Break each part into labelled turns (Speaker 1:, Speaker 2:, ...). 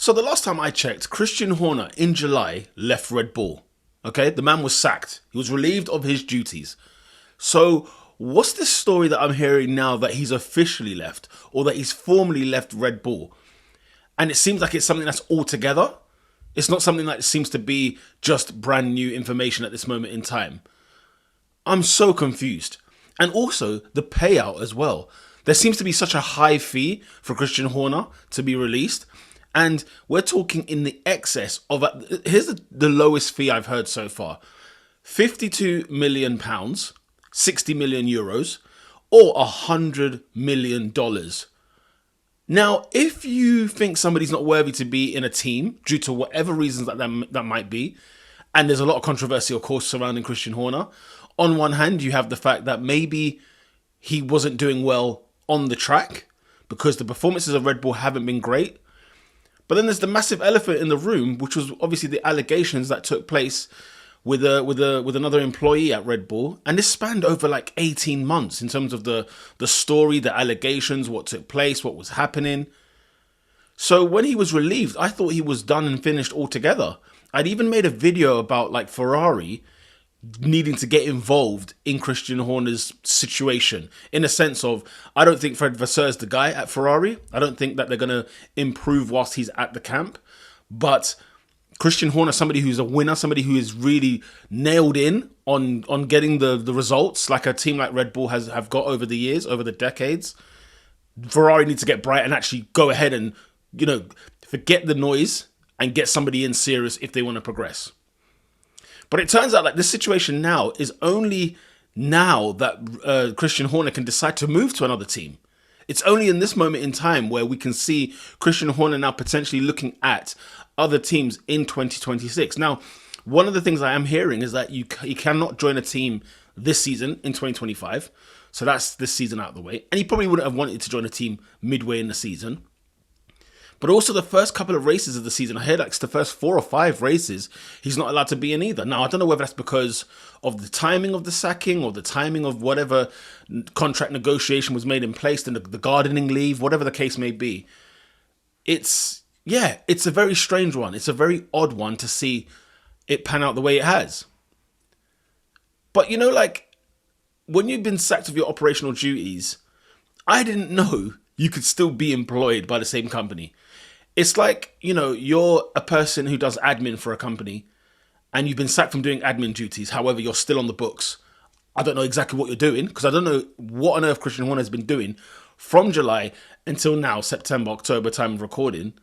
Speaker 1: So the last time I checked, Christian Horner in July left Red Bull. Okay, the man was sacked. He was relieved of his duties. So what's this story that I'm hearing now that he's officially left or that he's formally left Red Bull? And it seems like it's something that's all together. It's not something that seems to be just brand new information at this moment in time. I'm so confused. And also the payout as well. There seems to be such a high fee for Christian Horner to be released. And we're talking in the excess of, here's the lowest fee I've heard so far. £52 million, 60 million euros, or $100 million. Now, if you think somebody's not worthy to be in a team due to whatever reasons that might be, and there's a lot of controversy, of course, surrounding Christian Horner, on one hand, you have the fact that maybe he wasn't doing well on the track because the performances of Red Bull haven't been great. But then there's the massive elephant in the room, which was obviously the allegations that took place with another employee at Red Bull, and this spanned over like 18 months in terms of the story, the allegations, what took place, what was happening. So when he was relieved, I thought he was done and finished altogether. I'd even made a video about like Ferrari needing to get involved in Christian Horner's situation, in a sense of, I don't think Fred Vasseur is the guy at Ferrari. I don't think that they're going to improve whilst he's at the camp. But Christian Horner, somebody who's a winner, somebody who is really nailed in on getting the results like a team like Red Bull have got over the years, over the decades. Ferrari needs to get bright and actually go ahead and, forget the noise and get somebody in serious if they want to progress. But it turns out like this situation now is only now that Christian Horner can decide to move to another team. It's only in this moment in time where we can see Christian Horner now potentially looking at other teams in 2026. Now, one of the things I am hearing is that he cannot join a team this season in 2025. So that's this season out of the way. And he probably wouldn't have wanted to join a team midway in the season. But also the first couple of races of the season, I heard like the first 4 or 5 races, he's not allowed to be in either. Now, I don't know whether that's because of the timing of the sacking or the timing of whatever contract negotiation was made in place, and the gardening leave, whatever the case may be. It's a very strange one. It's a very odd one to see it pan out the way it has. But, when you've been sacked of your operational duties, I didn't know you could still be employed by the same company. It's like, you're a person who does admin for a company and you've been sacked from doing admin duties. However, you're still on the books. I don't know exactly what you're doing because I don't know what on earth Christian Horner has been doing from July until now, September, October time of recording.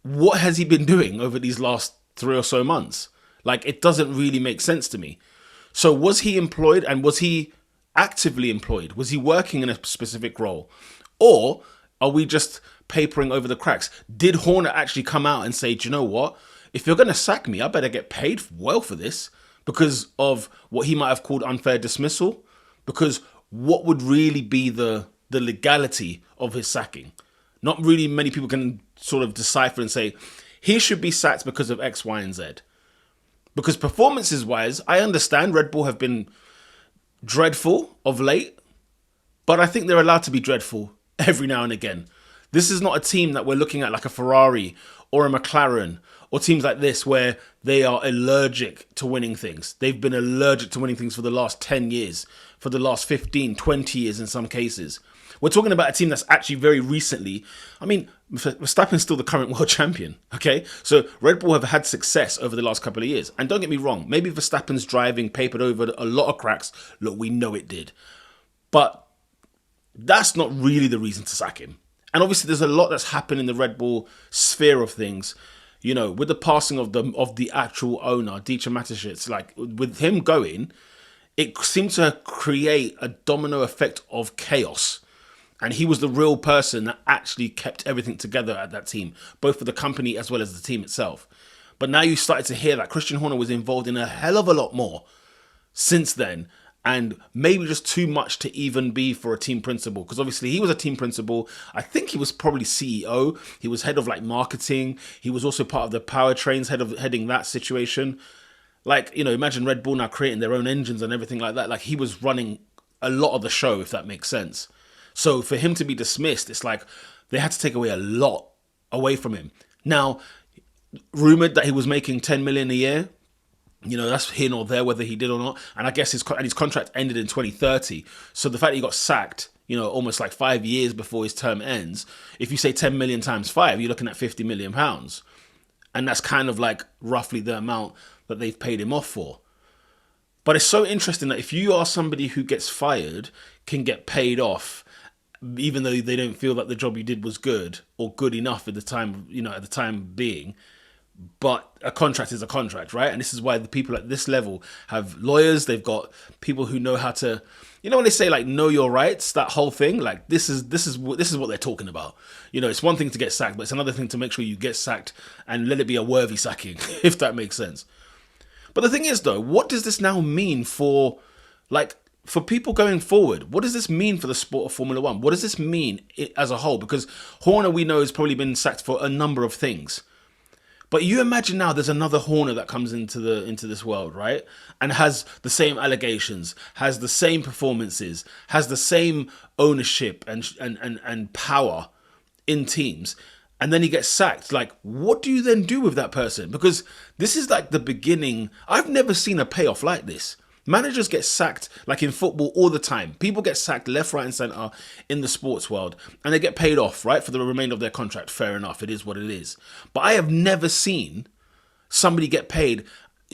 Speaker 1: What has he been doing over these last 3 or so months? Like, it doesn't really make sense to me. So was he employed, and was he actively employed? Was he working in a specific role? Or are we just papering over the cracks? Did Horner actually come out and say, do you know what? If you're going to sack me, I better get paid well for this because of what he might have called unfair dismissal? Because what would really be the legality of his sacking? Not really many people can sort of decipher and say, he should be sacked because of X, Y, and Z. Because performances-wise, I understand Red Bull have been dreadful of late, but I think they're allowed to be dreadful every now and again. This is not a team that we're looking at like a Ferrari or a McLaren or teams like this where they are allergic to winning things. They've been allergic to winning things for the last 10 years, for the last 15, 20 years in some cases. We're talking about a team that's actually very recently, Verstappen's still the current world champion, okay? So Red Bull have had success over the last couple of years. And don't get me wrong, maybe Verstappen's driving papered over a lot of cracks. Look, we know it did. But that's not really the reason to sack him. And obviously there's a lot that's happened in the Red Bull sphere of things. With the passing of the actual owner, Dieter Mateschitz, like with him going, it seemed to create a domino effect of chaos. And he was the real person that actually kept everything together at that team, both for the company as well as the team itself. But now you started to hear that Christian Horner was involved in a hell of a lot more since then. And maybe just too much to even be for a team principal. Because obviously he was a team principal. I think he was probably CEO. He was head of marketing. He was also part of the powertrains, heading that situation. Imagine Red Bull now creating their own engines and everything like that. Like, he was running a lot of the show, if that makes sense. So for him to be dismissed, it's like they had to take away a lot away from him. Now, rumored that he was making 10 million a year. That's here nor there whether he did or not. And I guess his contract ended in 2030. So the fact that he got sacked, almost like 5 years before his term ends, if you say 10 million times 5, you're looking at 50 million pounds. And that's kind of like roughly the amount that they've paid him off for. But it's so interesting that if you are somebody who gets fired, can get paid off, even though they don't feel that the job you did was good or good enough at the time, at the time being. But a contract is a contract, right? And this is why the people at this level have lawyers. They've got people who know how to, when they say like know your rights, that whole thing, like this is what they're talking about. It's one thing to get sacked, but it's another thing to make sure you get sacked and let it be a worthy sacking, if that makes sense. But the thing is, though, what does this now mean for people going forward? What does this mean for the sport of Formula One? What does this mean as a whole? Because Horner, we know, has probably been sacked for a number of things. But you imagine now there's another Horner that comes into this world, right? And has the same allegations, has the same performances, has the same ownership and power in teams. And then he gets sacked. Like, what do you then do with that person? Because this is like the beginning. I've never seen a payoff like this. Managers get sacked like in football all the time. People get sacked left, right and centre in the sports world. And they get paid off, right, for the remainder of their contract. Fair enough. It is what it is. But I have never seen somebody get paid.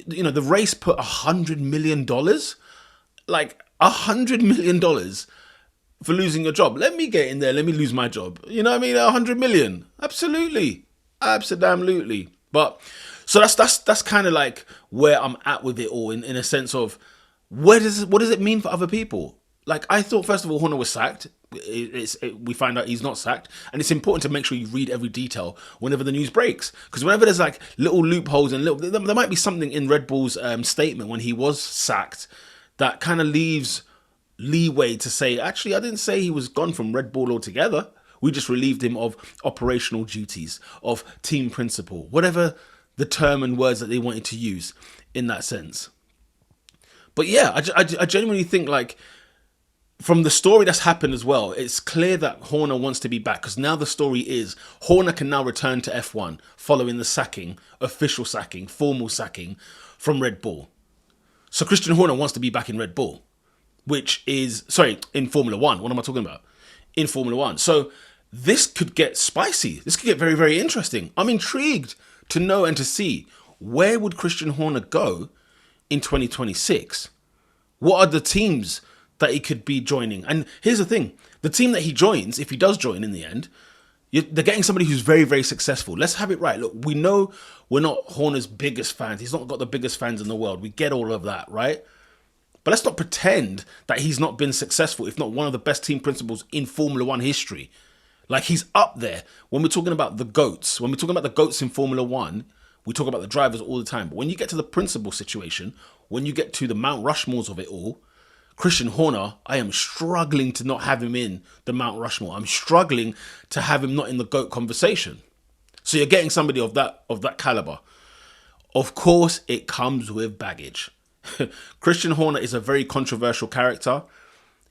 Speaker 1: The race put $100 million. Like $100 million for losing your job. Let me get in there. Let me lose my job. You know what I mean? 100 million. Absolutely. Absolutely. But so that's kind of like where I'm at with it all in a sense of what does it mean for other people? Like, I thought, first of all, Horner was sacked. We find out he's not sacked. And it's important to make sure you read every detail whenever the news breaks. Because whenever there's like little loopholes and there might be something in Red Bull's statement when he was sacked that kind of leaves leeway to say, actually, I didn't say he was gone from Red Bull altogether. We just relieved him of operational duties, of team principle, whatever the term and words that they wanted to use in that sense. But yeah, I genuinely think, like, from the story that's happened as well, it's clear that Horner wants to be back, because now the story is Horner can now return to F1 following the sacking, official sacking, formal sacking from Red Bull. So Christian Horner wants to be back in Red Bull, in Formula One. What am I talking about? In Formula One. So this could get spicy. This could get very, very interesting. I'm intrigued to know and to see, where would Christian Horner go in 2026? What are the teams that he could be joining? And here's the thing. The team that he joins, if he does join in the end, they're getting somebody who's very, very successful. Let's have it right. Look, we know we're not Horner's biggest fans. He's not got the biggest fans in the world. We get all of that, right? But let's not pretend that he's not been successful, if not one of the best team principals in Formula One history. Like, he's up there. When we're talking about the GOATs, when we're talking about the GOATs in Formula One, we talk about the drivers all the time. But when you get to the principal situation, when you get to the Mount Rushmores of it all, Christian Horner, I am struggling to not have him in the Mount Rushmore. I'm struggling to have him not in the GOAT conversation. So you're getting somebody of that caliber. Of course, it comes with baggage. Christian Horner is a very controversial character.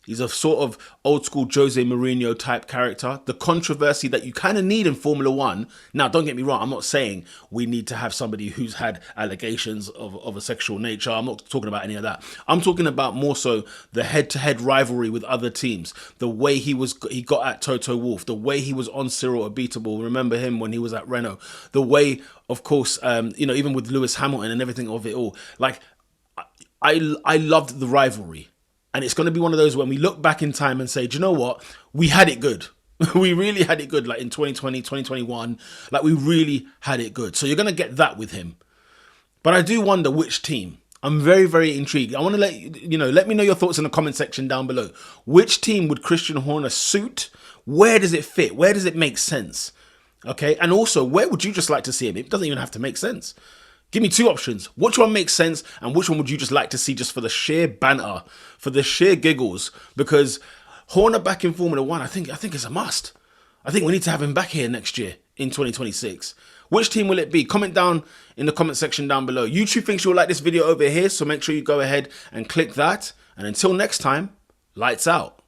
Speaker 1: He's a sort of old school Jose Mourinho type character. The controversy that you kind of need in Formula One. Now, don't get me wrong. I'm not saying we need to have somebody who's had allegations of a sexual nature. I'm not talking about any of that. I'm talking about more so the head-to-head rivalry with other teams. The way he got at Toto Wolff. The way he was on Cyril Abiteboul. Remember him when he was at Renault. The way, of course, even with Lewis Hamilton and everything of it all. Like, I loved the rivalry. And it's going to be one of those when we look back in time and say, do you know what? We had it good. We really had it good, like in 2020, 2021. Like, we really had it good. So you're going to get that with him. But I do wonder which team. I'm very, very intrigued. I want to let me know your thoughts in the comment section down below. Which team would Christian Horner suit? Where does it fit? Where does it make sense? Okay. And also, where would you just like to see him? It doesn't even have to make sense. Give me two options. Which one makes sense and which one would you just like to see just for the sheer banter, for the sheer giggles? Because Horner back in Formula One, I think it's a must. I think we need to have him back here next year in 2026. Which team will it be? Comment down in the comment section down below. YouTube thinks you'll like this video over here, so make sure you go ahead and click that. And until next time, lights out.